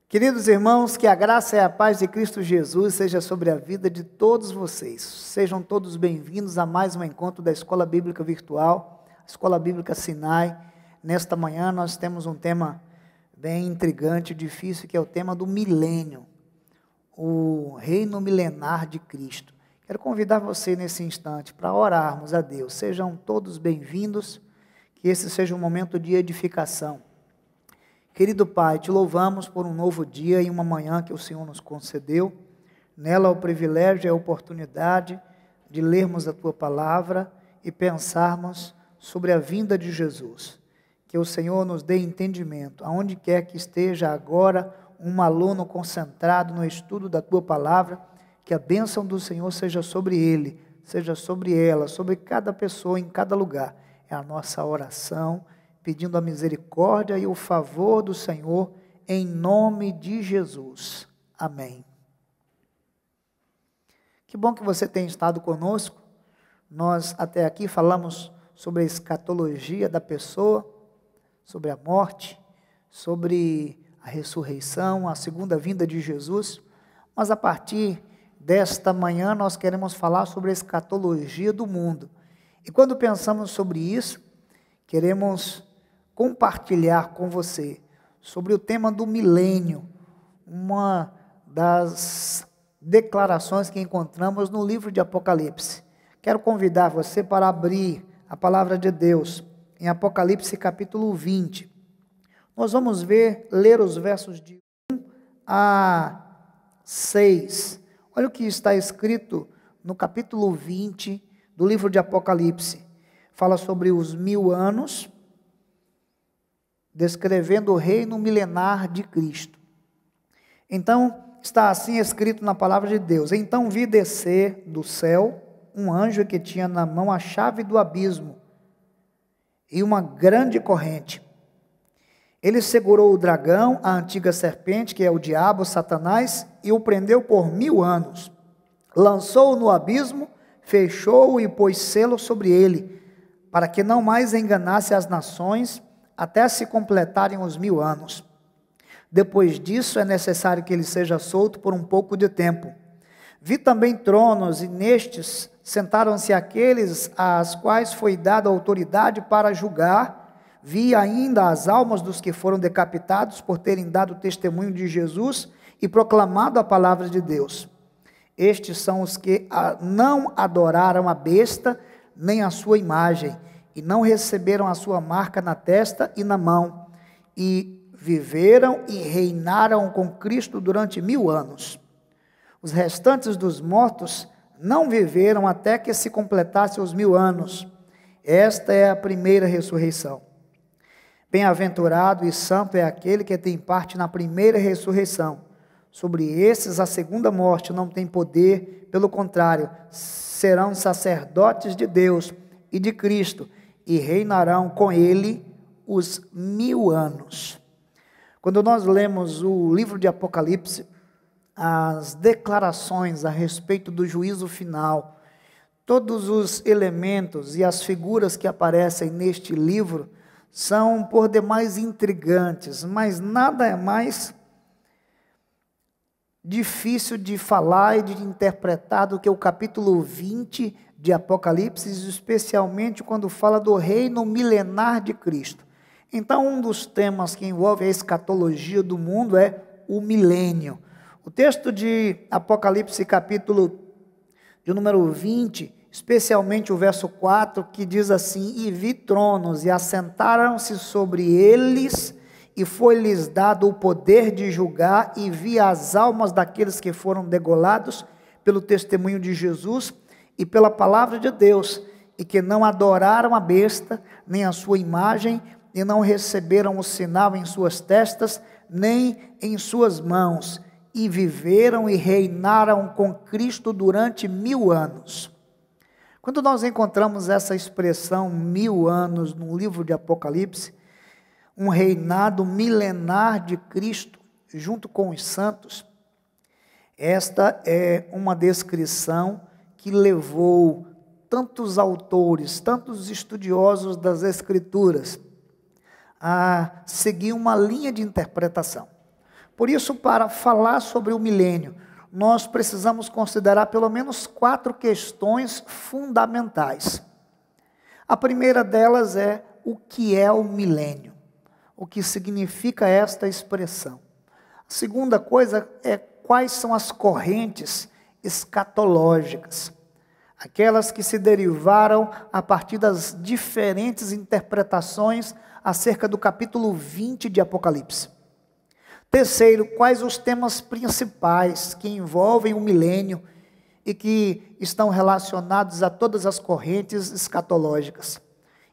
Queridos irmãos, que a graça e a paz de Cristo Jesus seja sobre a vida de todos vocês. Sejam todos bem-vindos a mais um encontro da Escola Bíblica Virtual, Escola Bíblica Sinai. Nesta manhã nós temos um tema bem intrigante, difícil, que é o tema do milênio, o reino milenar de Cristo. Quero convidar você nesse instante para orarmos a Deus. Sejam todos bem-vindos, que esse seja um momento de edificação. Querido Pai, te louvamos por um novo dia e uma manhã que o Senhor nos concedeu. Nela o privilégio e a oportunidade de lermos a Tua Palavra e pensarmos sobre a vinda de Jesus. Que o Senhor nos dê entendimento, aonde quer que esteja agora um aluno concentrado no estudo da Tua Palavra, que a bênção do Senhor seja sobre ele, seja sobre ela, sobre cada pessoa em cada lugar. É a nossa oração, pedindo a misericórdia e o favor do Senhor, em nome de Jesus. Amém. Que bom que você tem estado conosco. Nós até aqui falamos sobre a escatologia da pessoa, sobre a morte, sobre a ressurreição, a segunda vinda de Jesus. Mas a partir desta manhã nós queremos falar sobre a escatologia do mundo. E quando pensamos sobre isso, queremos compartilhar com você sobre o tema do milênio, uma das declarações que encontramos no livro de Apocalipse. Quero convidar você para abrir a palavra de Deus em Apocalipse capítulo 20. Nós vamos ler os versos de 1 a 6. Olha o que está escrito no capítulo 20 do livro de Apocalipse. Fala sobre os 1000 anos, descrevendo o reino milenar de Cristo. Então, está assim escrito na palavra de Deus: Então vi descer do céu um anjo que tinha na mão a chave do abismo e uma grande corrente. Ele segurou o dragão, a antiga serpente, que é o diabo, Satanás, e o prendeu por 1000 anos. Lançou-o no abismo, fechou-o e pôs selo sobre ele, para que não mais enganasse as nações, até se completarem os 1000 anos. Depois disso, é necessário que ele seja solto por um pouco de tempo. Vi também tronos, e nestes sentaram-se aqueles às quais foi dada autoridade para julgar. Vi ainda as almas dos que foram decapitados por terem dado testemunho de Jesus e proclamado a palavra de Deus. Estes são os que não adoraram a besta, nem a sua imagem, e não receberam a sua marca na testa e na mão, e viveram e reinaram com Cristo durante 1000 anos. Os restantes dos mortos não viveram até que se completassem os 1000 anos. Esta é a primeira ressurreição. Bem-aventurado e santo é aquele que tem parte na primeira ressurreição. Sobre esses a segunda morte não tem poder, pelo contrário, serão sacerdotes de Deus e de Cristo, e reinarão com ele os 1000 anos. Quando nós lemos o livro de Apocalipse, as declarações a respeito do juízo final, todos os elementos e as figuras que aparecem neste livro são por demais intrigantes, mas nada é mais difícil de falar e de interpretar do que o capítulo 20 de Apocalipse, especialmente quando fala do reino milenar de Cristo. Então, um dos temas que envolve a escatologia do mundo é o milênio. O texto de Apocalipse, capítulo de número 20, especialmente o verso 4, que diz assim: E vi tronos, e assentaram-se sobre eles, e foi-lhes dado o poder de julgar, e vi as almas daqueles que foram degolados pelo testemunho de Jesus e pela palavra de Deus, e que não adoraram a besta, nem a sua imagem, e não receberam o sinal em suas testas, nem em suas mãos, e viveram e reinaram com Cristo durante 1000 anos. Quando nós encontramos essa expressão 1000 anos no livro de Apocalipse, um reinado milenar de Cristo junto com os santos, esta é uma descrição que levou tantos autores, tantos estudiosos das Escrituras a seguir uma linha de interpretação. Por isso, para falar sobre o milênio, nós precisamos considerar pelo menos 4 questões fundamentais. A primeira delas é o que é o milênio, o que significa esta expressão. A segunda coisa é quais são as correntes escatológicas, aquelas que se derivaram a partir das diferentes interpretações acerca do capítulo 20 de Apocalipse. Terceiro, quais os temas principais que envolvem o milênio e que estão relacionados a todas as correntes escatológicas.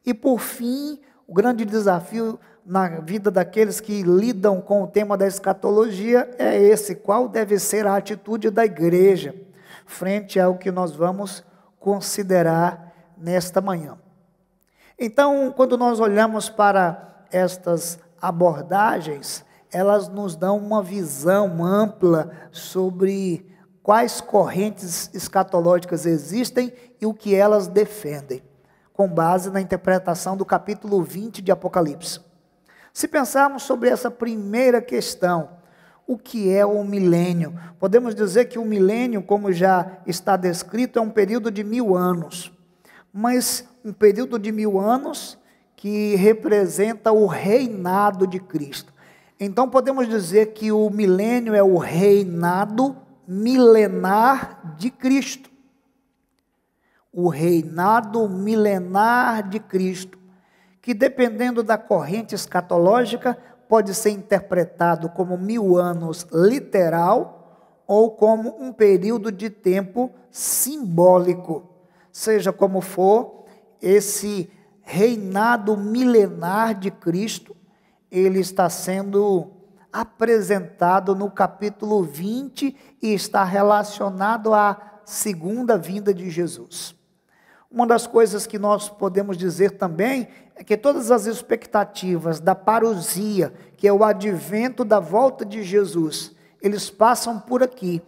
E por fim, o grande desafio na vida daqueles que lidam com o tema da escatologia é esse: qual deve ser a atitude da igreja frente ao que nós vamos considerar nesta manhã. Então, quando nós olhamos para estas abordagens, elas nos dão uma visão ampla sobre quais correntes escatológicas existem e o que elas defendem, com base na interpretação do capítulo 20 de Apocalipse. Se pensarmos sobre essa primeira questão, o que é o milênio? Podemos dizer que o milênio, como já está descrito, é um período de 1000 anos, mas um período de 1000 anos que representa o reinado de Cristo. Então podemos dizer que o milênio é o reinado milenar de Cristo. O reinado milenar de Cristo, que dependendo da corrente escatológica, pode ser interpretado como 1000 anos literal ou como um período de tempo simbólico. Seja como for, esse reinado milenar de Cristo, ele está sendo apresentado no capítulo 20 e está relacionado à segunda vinda de Jesus. Uma das coisas que nós podemos dizer também é que todas as expectativas da parousia, que é o advento da volta de Jesus, eles passam por aqui,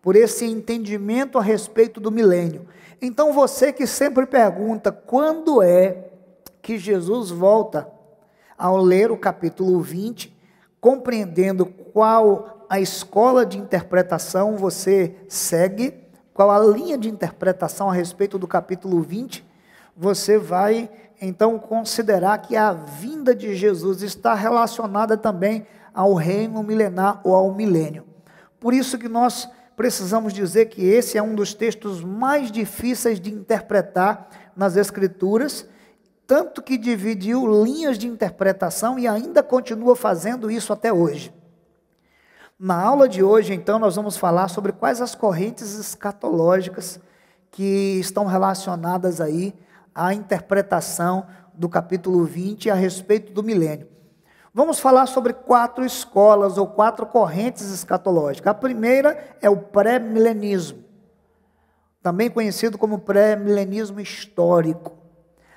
por esse entendimento a respeito do milênio. Então você que sempre pergunta quando é que Jesus volta, ao ler o capítulo 20, compreendendo qual a escola de interpretação você segue, qual a linha de interpretação a respeito do capítulo 20, você vai então considerar que a vinda de Jesus está relacionada também ao reino milenar ou ao milênio. Por isso que nós precisamos dizer que esse é um dos textos mais difíceis de interpretar nas Escrituras, tanto que dividiu linhas de interpretação e ainda continua fazendo isso até hoje. Na aula de hoje, então, nós vamos falar sobre quais as correntes escatológicas que estão relacionadas aí à interpretação do capítulo 20 a respeito do milênio. Vamos falar sobre 4 escolas ou 4 correntes escatológicas. A primeira é o pré-milenismo, também conhecido como pré-milenismo histórico.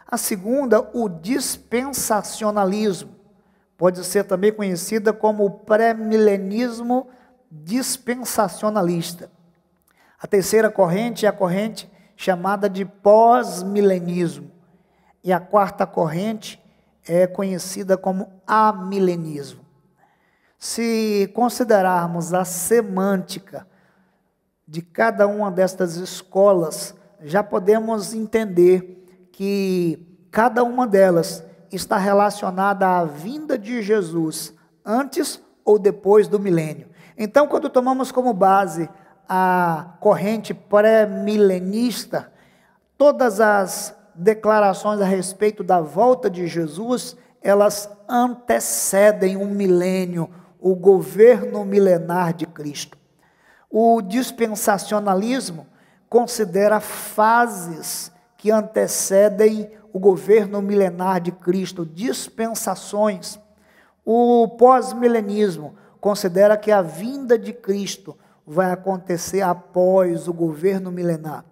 A segunda, o dispensacionalismo, pode ser também conhecida como o pré-milenismo dispensacionalista. A terceira corrente é a corrente chamada de pós-milenismo. E a quarta corrente é conhecida como amilenismo. Se considerarmos a semântica de cada uma destas escolas, já podemos entender que cada uma delas está relacionada à vinda de Jesus antes ou depois do milênio. Então, quando tomamos como base a corrente pré-milenista, todas as declarações a respeito da volta de Jesus, elas antecedem um milênio, o governo milenar de Cristo. O dispensacionalismo considera fases que antecedem o governo milenar de Cristo, dispensações. O pós-milenismo considera que a vinda de Cristo vai acontecer após o governo milenar.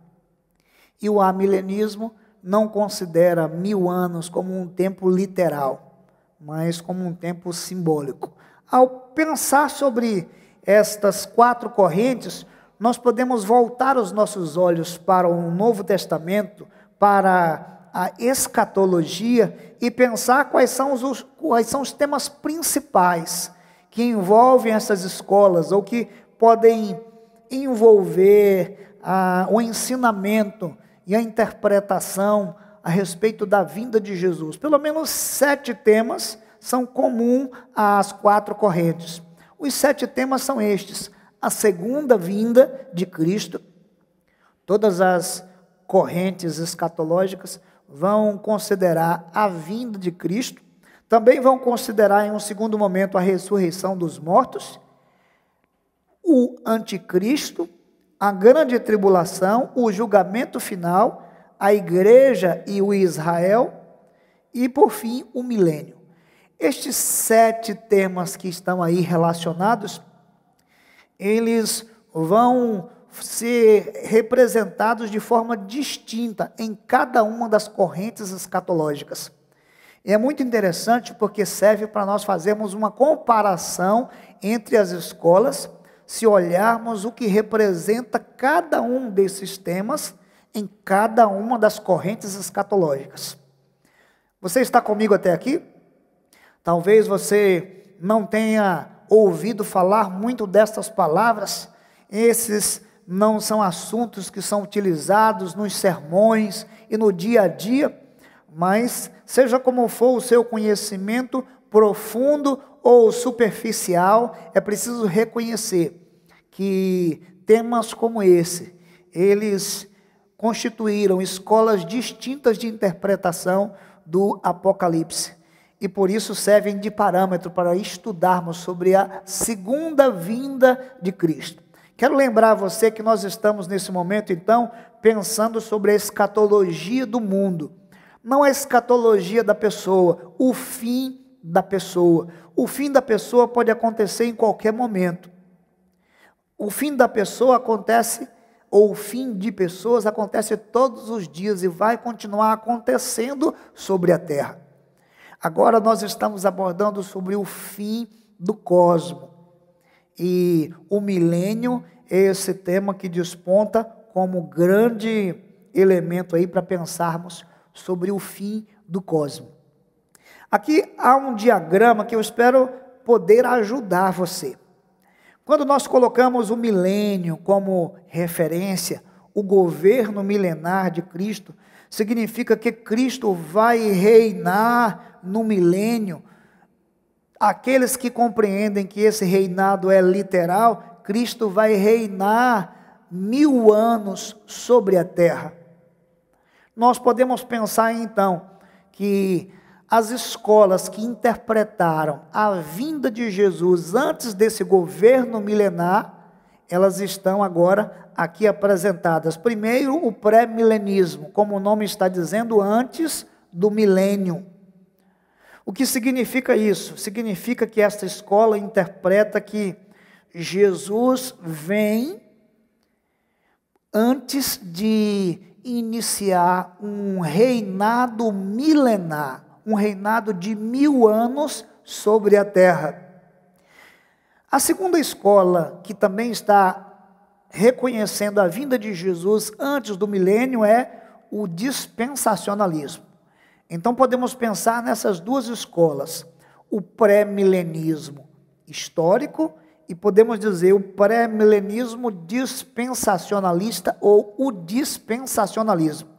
E o amilenismo não considera 1000 anos como um tempo literal, mas como um tempo simbólico. Ao pensar sobre estas 4 correntes, nós podemos voltar os nossos olhos para o Novo Testamento, para a escatologia e pensar quais são os temas principais que envolvem essas escolas ou que podem envolver o ensinamento e a interpretação a respeito da vinda de Jesus. Pelo menos 7 temas são comuns às 4 correntes. Os 7 temas são estes: a segunda vinda de Cristo. Todas as correntes escatológicas vão considerar a vinda de Cristo. Também vão considerar em um segundo momento a ressurreição dos mortos, o anticristo, a grande tribulação, o julgamento final, a igreja e o Israel, e por fim o milênio. Estes 7 temas que estão aí relacionados, eles vão ser representados de forma distinta em cada uma das correntes escatológicas. E é muito interessante porque serve para nós fazermos uma comparação entre as escolas, se olharmos o que representa cada um desses temas em cada uma das correntes escatológicas. Você está comigo até aqui? Talvez você não tenha ouvido falar muito destas palavras. Esses não são assuntos que são utilizados nos sermões e no dia a dia, mas seja como for o seu conhecimento profundo ou superficial, é preciso reconhecer que temas como esse, eles constituíram escolas distintas de interpretação do Apocalipse, e por isso servem de parâmetro para estudarmos sobre a segunda vinda de Cristo. Quero lembrar você que nós estamos nesse momento, então, pensando sobre a escatologia do mundo. Não a escatologia da pessoa, o fim da pessoa. O fim da pessoa pode acontecer em qualquer momento. O fim da pessoa acontece, ou o fim de pessoas acontece todos os dias e vai continuar acontecendo sobre a terra. Agora nós estamos abordando sobre o fim do cosmos. E o milênio é esse tema que desponta como grande elemento aí para pensarmos sobre o fim do cosmos. Aqui há um diagrama que eu espero poder ajudar você. Quando nós colocamos o milênio como referência, o governo milenar de Cristo, significa que Cristo vai reinar no milênio. Aqueles que compreendem que esse reinado é literal, Cristo vai reinar 1000 anos sobre a terra. Nós podemos pensar então que as escolas que interpretaram a vinda de Jesus antes desse governo milenar, elas estão agora aqui apresentadas. Primeiro, o pré-milenismo, como o nome está dizendo, antes do milênio. O que significa isso? Significa que esta escola interpreta que Jesus vem antes de iniciar um reinado milenar, um reinado de 1000 anos sobre a terra. A segunda escola, que também está reconhecendo a vinda de Jesus antes do milênio, é o dispensacionalismo. Então podemos pensar nessas duas escolas, o pré-milenismo histórico e podemos dizer o pré-milenismo dispensacionalista ou o dispensacionalismo.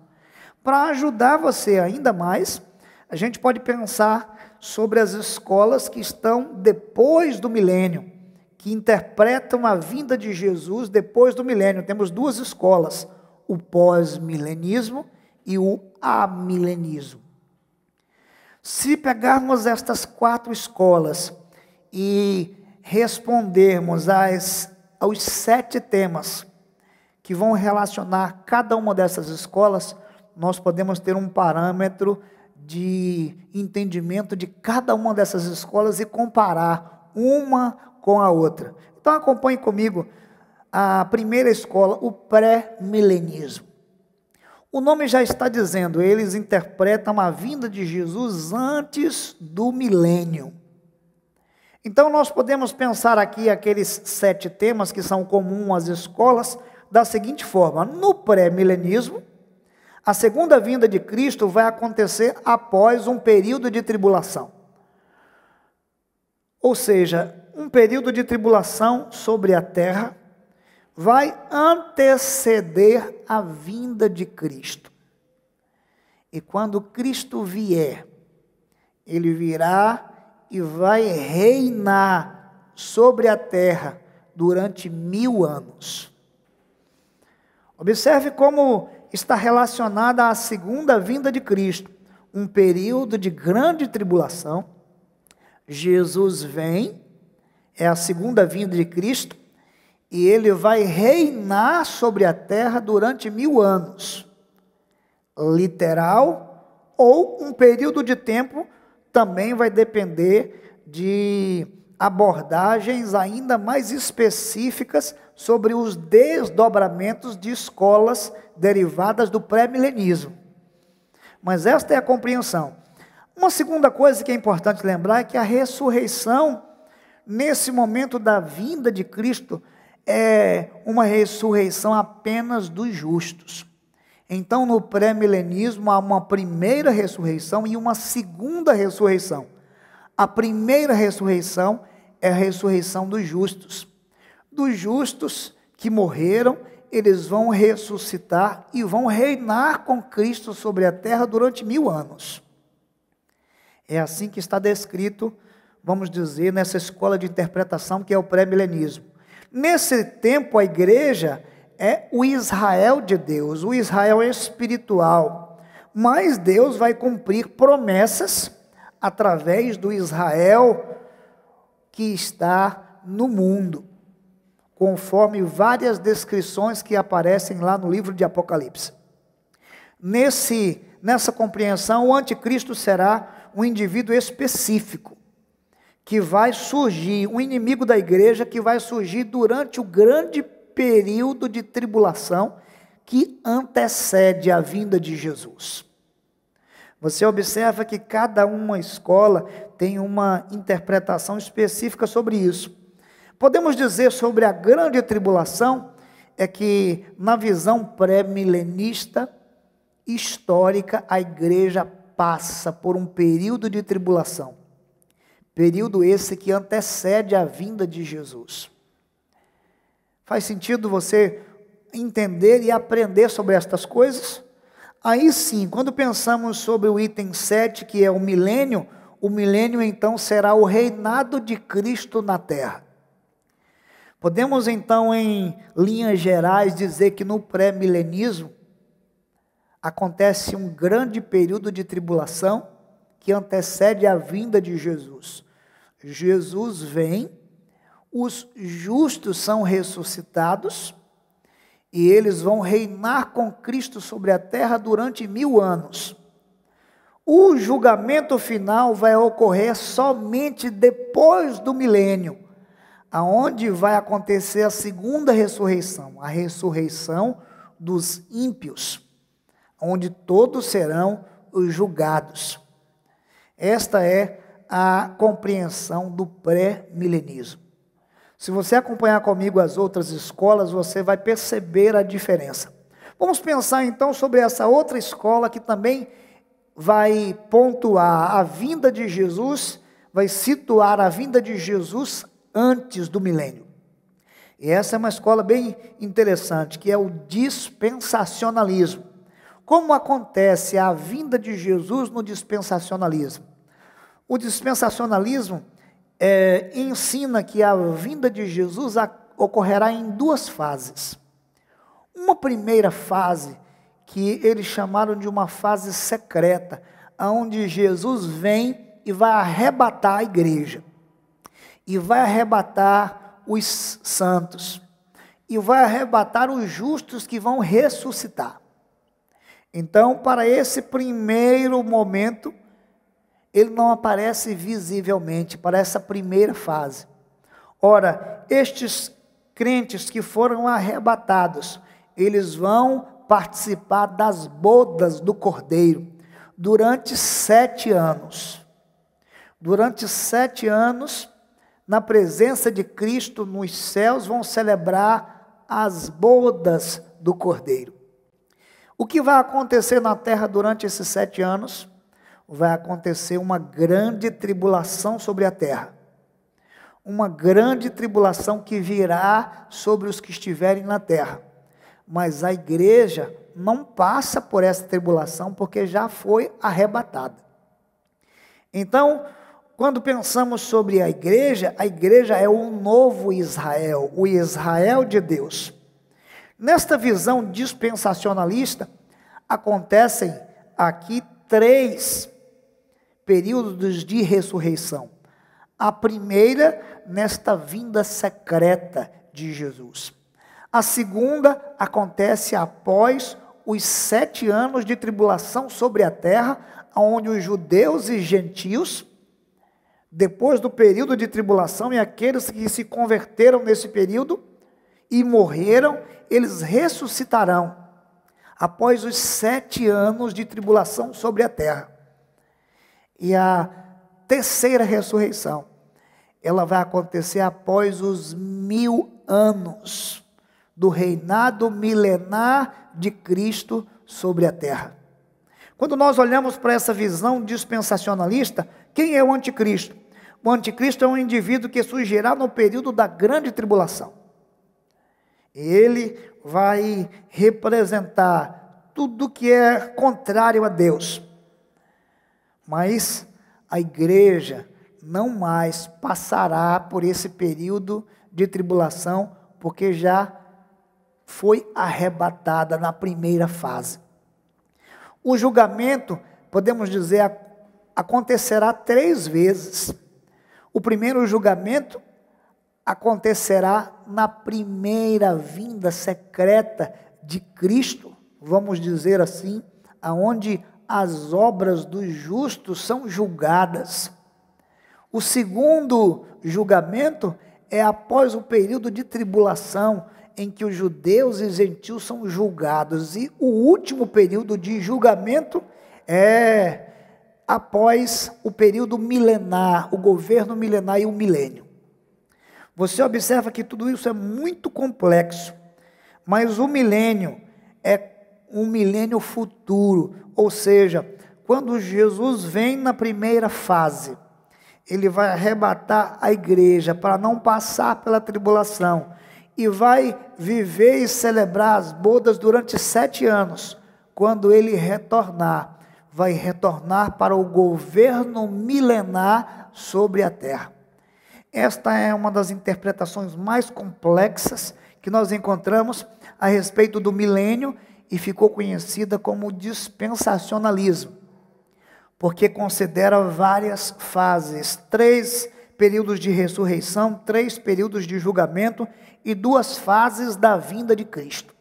Para ajudar você ainda mais, a gente pode pensar sobre as escolas que estão depois do milênio, que interpretam a vinda de Jesus depois do milênio. Temos duas escolas, o pós-milenismo e o amilenismo. Se pegarmos estas 4 escolas e respondermos aos 7 temas que vão relacionar cada uma dessas escolas, nós podemos ter um parâmetro de entendimento de cada uma dessas escolas e comparar uma com a outra. Então acompanhe comigo a primeira escola, o pré-milenismo. O nome já está dizendo, eles interpretam a vinda de Jesus antes do milênio. Então nós podemos pensar aqui aqueles 7 temas que são comuns às escolas da seguinte forma: no pré-milenismo, a segunda vinda de Cristo vai acontecer após um período de tribulação. Ou seja, um período de tribulação sobre a terra vai anteceder a vinda de Cristo. E quando Cristo vier, ele virá e vai reinar sobre a terra durante 1000 anos. Observe como está relacionada à segunda vinda de Cristo, um período de grande tribulação. Jesus vem, é a segunda vinda de Cristo, e ele vai reinar sobre a terra durante 1000 anos. Literal, ou um período de tempo, também vai depender de abordagens ainda mais específicas sobre os desdobramentos de escolas derivadas do pré-milenismo. Mas esta é a compreensão. Uma segunda coisa que é importante lembrar é que a ressurreição, nesse momento da vinda de Cristo, é uma ressurreição apenas dos justos. Então, no pré-milenismo, há uma primeira ressurreição e uma segunda ressurreição. A primeira ressurreição é a ressurreição dos justos. Dos justos que morreram, eles vão ressuscitar e vão reinar com Cristo sobre a terra durante 1000 anos. É assim que está descrito, vamos dizer, nessa escola de interpretação que é o pré-milenismo. Nesse tempo, a igreja é o Israel de Deus, o Israel espiritual. Mas Deus vai cumprir promessas através do Israel que está no mundo, conforme várias descrições que aparecem lá no livro de Apocalipse. Nessa compreensão, o anticristo será um indivíduo específico, que vai surgir, um inimigo da igreja que vai surgir durante o grande período de tribulação que antecede a vinda de Jesus. Você observa que cada uma escola tem uma interpretação específica sobre isso. Podemos dizer sobre a grande tribulação, é que na visão pré-milenista, histórica, a igreja passa por um período de tribulação. Período esse que antecede a vinda de Jesus. Faz sentido você entender e aprender sobre estas coisas? Aí sim, quando pensamos sobre o item 7, que é o milênio então será o reinado de Cristo na terra. Podemos então, em linhas gerais, dizer que no pré-milenismo acontece um grande período de tribulação que antecede a vinda de Jesus. Jesus vem, os justos são ressuscitados e eles vão reinar com Cristo sobre a terra durante 1000 anos. O julgamento final vai ocorrer somente depois do milênio, aonde vai acontecer a segunda ressurreição, a ressurreição dos ímpios, onde todos serão julgados. Esta é a compreensão do pré-milenismo. Se você acompanhar comigo as outras escolas, você vai perceber a diferença. Vamos pensar então sobre essa outra escola que também vai pontuar a vinda de Jesus, vai situar a vinda de Jesus antes do milênio. E essa é uma escola bem interessante, que é o dispensacionalismo. Como acontece a vinda de Jesus no dispensacionalismo? O dispensacionalismo ensina que a vinda de Jesus ocorrerá em 2 fases. Uma primeira fase, que eles chamaram de uma fase secreta, onde Jesus vem e vai arrebatar a igreja, e vai arrebatar os santos, e vai arrebatar os justos que vão ressuscitar. Então, para esse primeiro momento, ele não aparece visivelmente, para essa primeira fase. Ora, estes crentes que foram arrebatados, eles vão participar das bodas do Cordeiro, durante 7 anos. Durante 7 anos, na presença de Cristo nos céus, vão celebrar as bodas do Cordeiro. O que vai acontecer na terra durante esses 7 anos? Vai acontecer uma grande tribulação sobre a terra, uma grande tribulação que virá sobre os que estiverem na terra. Mas a igreja não passa por essa tribulação porque já foi arrebatada. Então, quando pensamos sobre a igreja é o novo Israel, o Israel de Deus. Nesta visão dispensacionalista, acontecem aqui 3 períodos de ressurreição. A primeira, nesta vinda secreta de Jesus. A segunda acontece após os 7 anos de tribulação sobre a terra, onde os judeus e gentios, depois do período de tribulação, e aqueles que se converteram nesse período e morreram, eles ressuscitarão após os 7 anos de tribulação sobre a terra. E a terceira ressurreição, ela vai acontecer após os 1000 anos do reinado milenar de Cristo sobre a terra. Quando nós olhamos para essa visão dispensacionalista, quem é o anticristo? O anticristo é um indivíduo que surgirá no período da grande tribulação. Ele vai representar tudo que é contrário a Deus. Mas a igreja não mais passará por esse período de tribulação, porque já foi arrebatada na primeira fase. O julgamento, podemos dizer, acontecerá 3 vezes. O primeiro julgamento acontecerá na primeira vinda secreta de Cristo, vamos dizer assim, aonde as obras dos justos são julgadas. O segundo julgamento é após o período de tribulação, em que os judeus e gentios são julgados. E o último período de julgamento é após o período milenar, o governo milenar e o milênio. Você observa que tudo isso é muito complexo, mas o milênio é um milênio futuro, ou seja, quando Jesus vem na primeira fase, ele vai arrebatar a igreja para não passar pela tribulação, e vai viver e celebrar as bodas durante 7 anos. Quando ele retornar, vai retornar para o governo milenar sobre a terra. Esta é uma das interpretações mais complexas que nós encontramos a respeito do milênio, e ficou conhecida como dispensacionalismo, porque considera várias fases, 3 períodos de ressurreição, 3 períodos de julgamento e 2 fases da vinda de Cristo.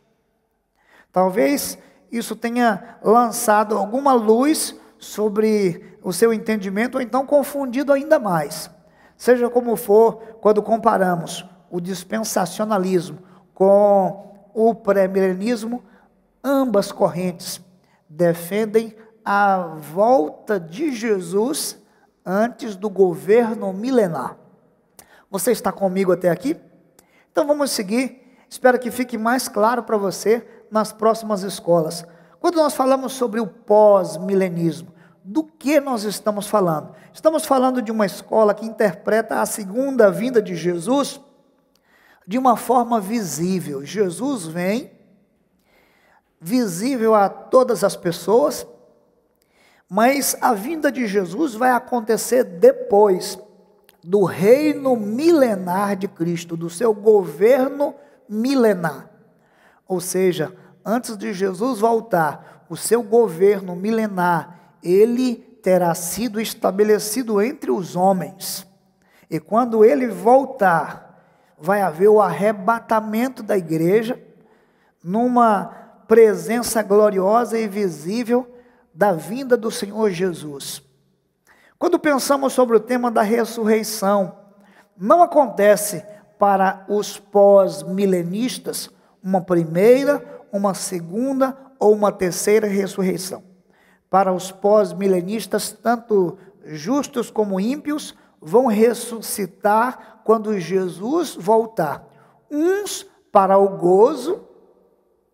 Talvez isso tenha lançado alguma luz sobre o seu entendimento, ou então confundido ainda mais. Seja como for, quando comparamos o dispensacionalismo com o pré-milenismo, ambas correntes defendem a volta de Jesus antes do governo milenar. Você está comigo até aqui? Então vamos seguir. Espero que fique mais claro para você nas próximas escolas. Quando nós falamos sobre o pós-milenismo, do que nós estamos falando? Estamos falando de uma escola que interpreta a segunda vinda de Jesus de uma forma visível. Jesus vem visível a todas as pessoas, mas a vinda de Jesus vai acontecer depois do reino milenar de Cristo, do seu governo milenar. Ou seja, antes de Jesus voltar, o seu governo milenar, ele terá sido estabelecido entre os homens. E quando ele voltar, vai haver o arrebatamento da igreja, numa presença gloriosa e visível da vinda do Senhor Jesus. Quando pensamos sobre o tema da ressurreição, não acontece para os pós-milenistas uma primeira, uma segunda ou uma terceira ressurreição. Para os pós-milenistas, tanto justos como ímpios vão ressuscitar quando Jesus voltar. Uns para o gozo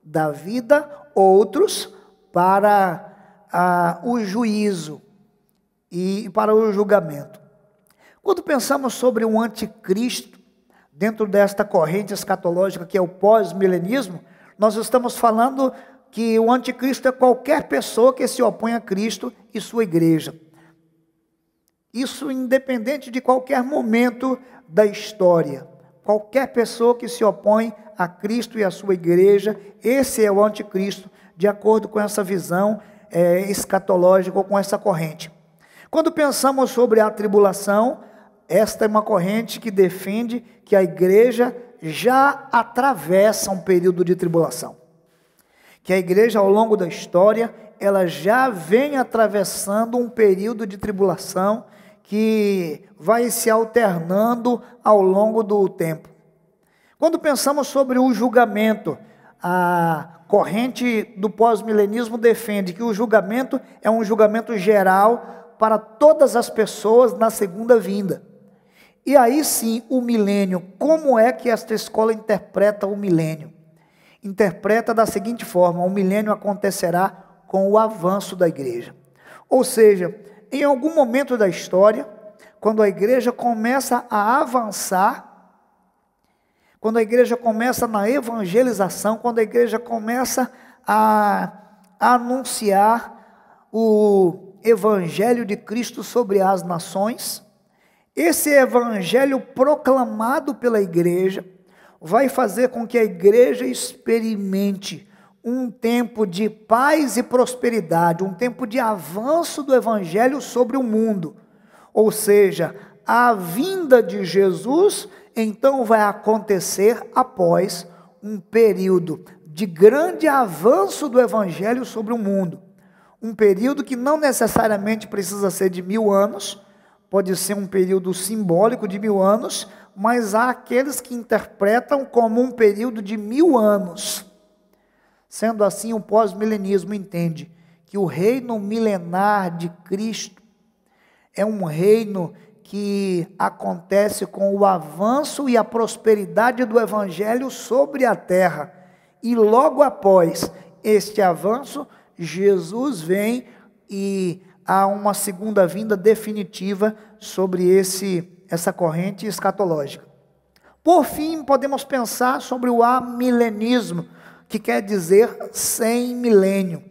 da vida, outros para o juízo e para o julgamento. Quando pensamos sobre o anticristo, dentro desta corrente escatológica que é o pós-milenismo, nós estamos falando que o anticristo é qualquer pessoa que se opõe a Cristo e sua igreja. Isso independente de qualquer momento da história. Qualquer pessoa que se opõe a Cristo e a sua igreja, esse é o anticristo, de acordo com essa visão escatológica ou com essa corrente. Quando pensamos sobre a tribulação, esta é uma corrente que defende que a igreja já atravessa um período de tribulação. Que a igreja, ao longo da história, ela já vem atravessando um período de tribulação que vai se alternando ao longo do tempo. Quando pensamos sobre o julgamento, a corrente do pós-milenismo defende que o julgamento é um julgamento geral para todas as pessoas na segunda vinda. E aí sim, o milênio, como é que esta escola interpreta o milênio? Interpreta da seguinte forma: o milênio acontecerá com o avanço da igreja. Ou seja, em algum momento da história, quando a igreja começa a avançar, quando a igreja começa na evangelização, quando a igreja começa a anunciar o evangelho de Cristo sobre as nações, esse evangelho proclamado pela igreja vai fazer com que a igreja experimente um tempo de paz e prosperidade, um tempo de avanço do evangelho sobre o mundo. Ou seja, a vinda de Jesus então vai acontecer após um período de grande avanço do evangelho sobre o mundo. Um período que não necessariamente precisa ser de 1000 anos, pode ser um período simbólico de 1000 anos, mas há aqueles que interpretam como um período de 1000 anos. Sendo assim, o pós-milenismo entende que o reino milenar de Cristo é um reino que acontece com o avanço e a prosperidade do evangelho sobre a terra. E logo após este avanço, Jesus vem e há uma segunda vinda definitiva sobre essa corrente escatológica. Por fim, podemos pensar sobre o amilenismo, que quer dizer sem milênio.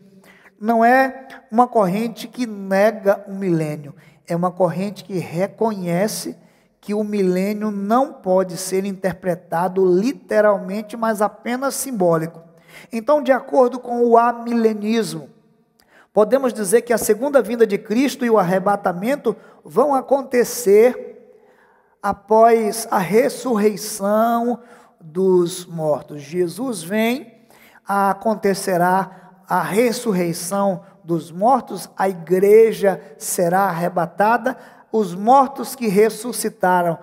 Não é uma corrente que nega o milênio, é uma corrente que reconhece que o milênio não pode ser interpretado literalmente, mas apenas simbólico. Então, de acordo com o amilenismo, podemos dizer que a segunda vinda de Cristo e o arrebatamento vão acontecer após a ressurreição dos mortos. Jesus vem, acontecerá a ressurreição dos mortos, a igreja será arrebatada, os mortos que ressuscitaram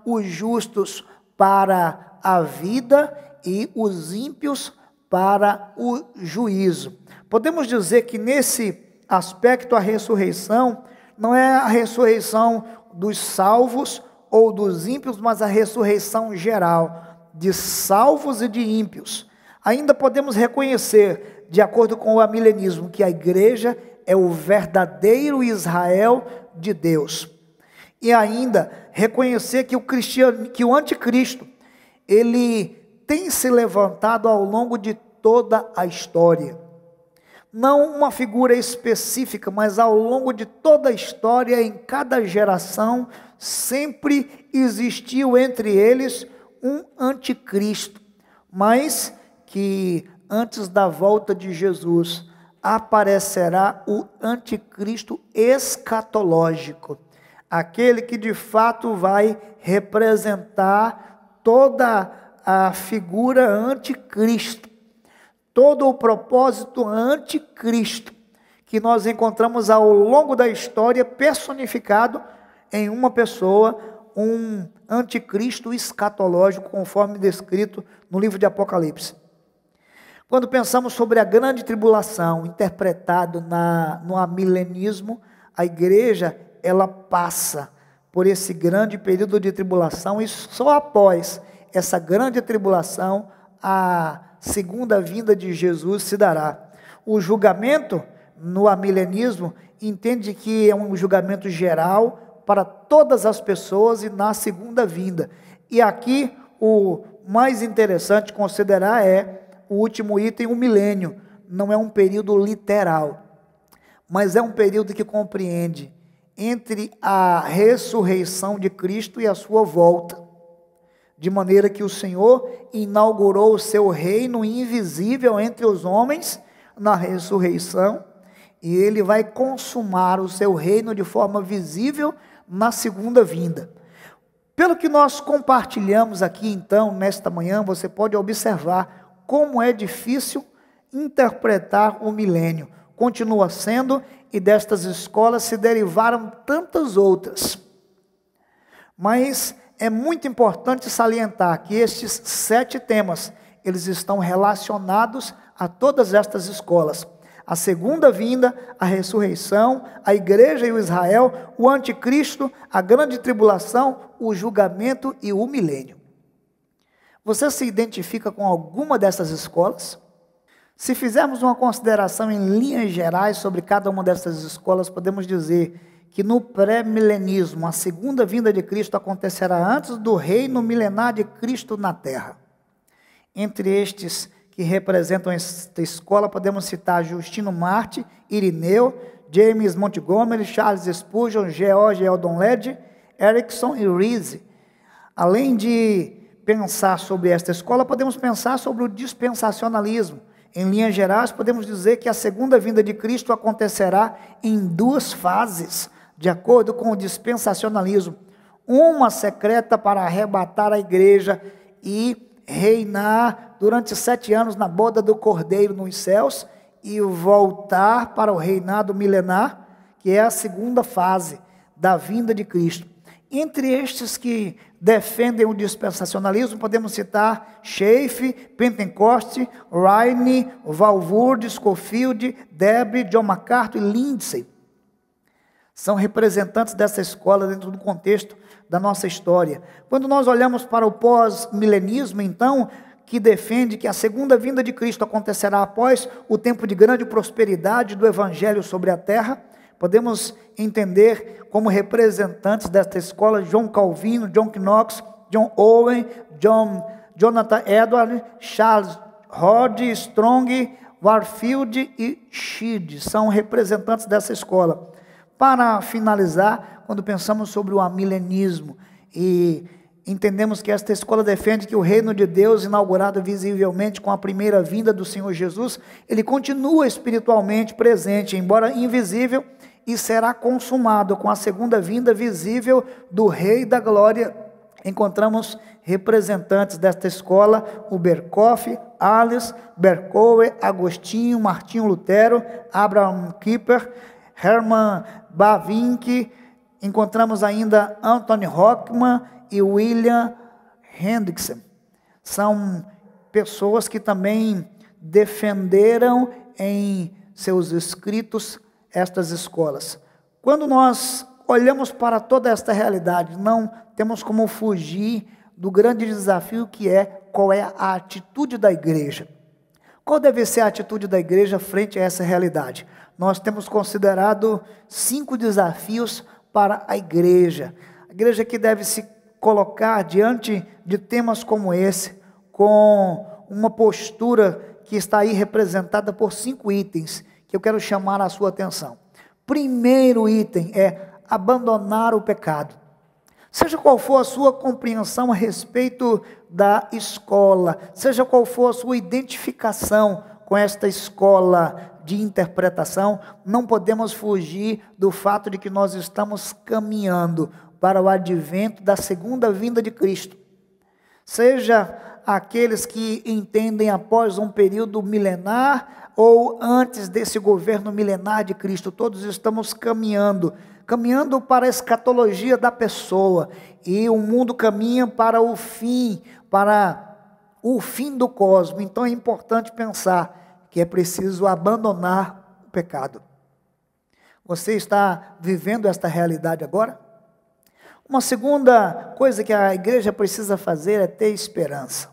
os justos para a vida e os ímpios para o juízo. Podemos dizer que nesse aspecto a ressurreição não é a ressurreição dos salvos ou dos ímpios, mas a ressurreição geral de salvos e de ímpios. Ainda podemos reconhecer, de acordo com o amilenismo, que a igreja é o verdadeiro Israel de Deus. E ainda reconhecer que o anticristo, ele tem se levantado ao longo de toda a história. Não uma figura específica, mas ao longo de toda a história, em cada geração, sempre existiu entre eles um anticristo, mas que antes da volta de Jesus aparecerá o anticristo escatológico, aquele que de fato vai representar toda a figura anticristo, todo o propósito anticristo que nós encontramos ao longo da história personificado em uma pessoa, um anticristo escatológico, conforme descrito no livro de Apocalipse. Quando pensamos sobre a grande tribulação, interpretado no amilenismo, a igreja, ela passa por esse grande período de tribulação, e só após essa grande tribulação, a segunda vinda de Jesus se dará. O julgamento, no amilenismo, entende que é um julgamento geral, para todas as pessoas e na segunda vinda. E aqui o mais interessante considerar é o último item, o milênio. Não é um período literal, mas é um período que compreende entre a ressurreição de Cristo e a sua volta, de maneira que o Senhor inaugurou o seu reino invisível entre os homens na ressurreição, e ele vai consumar o seu reino de forma visível na segunda vinda. Pelo que nós compartilhamos aqui então, nesta manhã, você pode observar como é difícil interpretar o milênio. Continua sendo, e destas escolas se derivaram tantas outras. Mas é muito importante salientar que estes 7 temas, eles estão relacionados a todas estas escolas. A segunda vinda, a ressurreição, a igreja e o Israel, o anticristo, a grande tribulação, o julgamento e o milênio. Você se identifica com alguma dessas escolas? Se fizermos uma consideração em linhas gerais sobre cada uma dessas escolas, podemos dizer que no pré-milenismo, a segunda vinda de Cristo acontecerá antes do reino milenar de Cristo na terra. Entre estes que representam esta escola, podemos citar Justino Marty, Irineu, James Montgomery, Charles Spurgeon, George Eldon Led, Erickson e Reese. Além de pensar sobre esta escola, podemos pensar sobre o dispensacionalismo. Em linhas gerais, podemos dizer que a segunda vinda de Cristo acontecerá em 2 fases, de acordo com o dispensacionalismo. Uma secreta para arrebatar a igreja e reinar durante 7 anos na boda do Cordeiro nos céus, e voltar para o reinado milenar, que é a segunda fase da vinda de Cristo. Entre estes que defendem o dispensacionalismo, podemos citar Schaeffer, Pentecoste, Riney, Walvoord, Scofield, Debre, John MacArthur e Lindsay. São representantes dessa escola dentro do contexto da nossa história. Quando nós olhamos para o pós-milenismo, então, que defende que a segunda vinda de Cristo acontecerá após o tempo de grande prosperidade do Evangelho sobre a terra, podemos entender como representantes desta escola John Calvino, John Knox, John Owen, Jonathan Edwards, Charles Hodge, Strong, Warfield e Sheed. São representantes dessa escola. Para finalizar, quando pensamos sobre o amilenismo e entendemos que esta escola defende que o reino de Deus, inaugurado visivelmente com a primeira vinda do Senhor Jesus, ele continua espiritualmente presente, embora invisível, e será consumado com a segunda vinda visível do Rei da Glória. Encontramos representantes desta escola, o Berkhoff, Alice, Berkouwer, Agostinho, Martinho Lutero, Abraham Kuyper, Hermann Bavinck. Encontramos ainda Anthony Rockman e William Hendrickson. São pessoas que também defenderam em seus escritos estas escolas. Quando nós olhamos para toda esta realidade, não temos como fugir do grande desafio que é qual é a atitude da igreja. Qual deve ser a atitude da igreja frente a essa realidade? Nós temos considerado 5 desafios para a igreja. A igreja que deve se colocar diante de temas como esse, com uma postura que está aí representada por 5 itens, que eu quero chamar a sua atenção. Primeiro item é abandonar o pecado. Seja qual for a sua compreensão a respeito da escola, seja qual for a sua identificação com esta escola de interpretação, não podemos fugir do fato de que nós estamos caminhando para o advento da segunda vinda de Cristo. Seja aqueles que entendem após um período milenar ou antes desse governo milenar de Cristo, todos estamos caminhando para a escatologia da pessoa, e o mundo caminha para o fim do cosmos. Então é importante pensar que é preciso abandonar o pecado. Você está vivendo esta realidade agora? Uma segunda coisa que a igreja precisa fazer é ter esperança.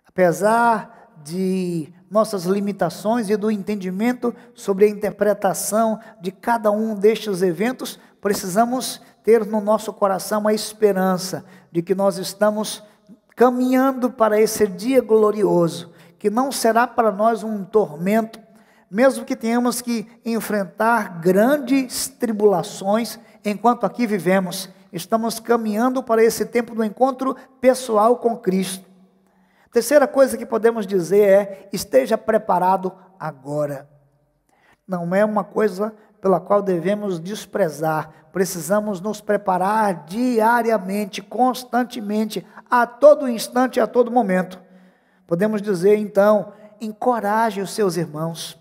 Apesar de nossas limitações e do entendimento sobre a interpretação de cada um destes eventos, precisamos ter no nosso coração a esperança de que nós estamos caminhando para esse dia glorioso, que não será para nós um tormento, mesmo que tenhamos que enfrentar grandes tribulações enquanto aqui vivemos. Estamos caminhando para esse tempo do encontro pessoal com Cristo. Terceira coisa que podemos dizer é: esteja preparado agora. Não é uma coisa pela qual devemos desprezar. Precisamos nos preparar diariamente, constantemente, a todo instante, a todo momento. Podemos dizer então: encoraje os seus irmãos.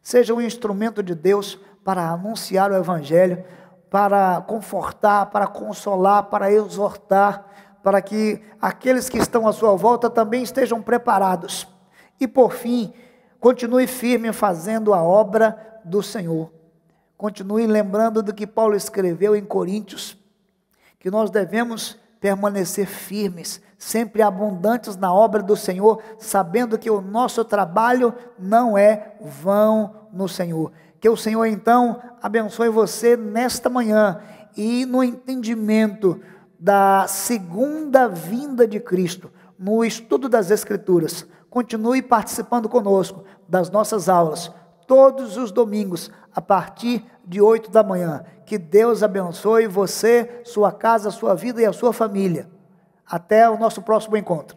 Seja um instrumento de Deus para anunciar o Evangelho, para confortar, para consolar, para exortar, para que aqueles que estão à sua volta também estejam preparados. E por fim, continue firme fazendo a obra do Senhor. Continue lembrando do que Paulo escreveu em Coríntios, que nós devemos permanecer firmes, sempre abundantes na obra do Senhor, sabendo que o nosso trabalho não é vão no Senhor. Que o Senhor então abençoe você nesta manhã e no entendimento da segunda vinda de Cristo, no estudo das Escrituras. Continue participando conosco das nossas aulas, todos os domingos, a partir de 8 da manhã. Que Deus abençoe você, sua casa, sua vida e a sua família. Até o nosso próximo encontro.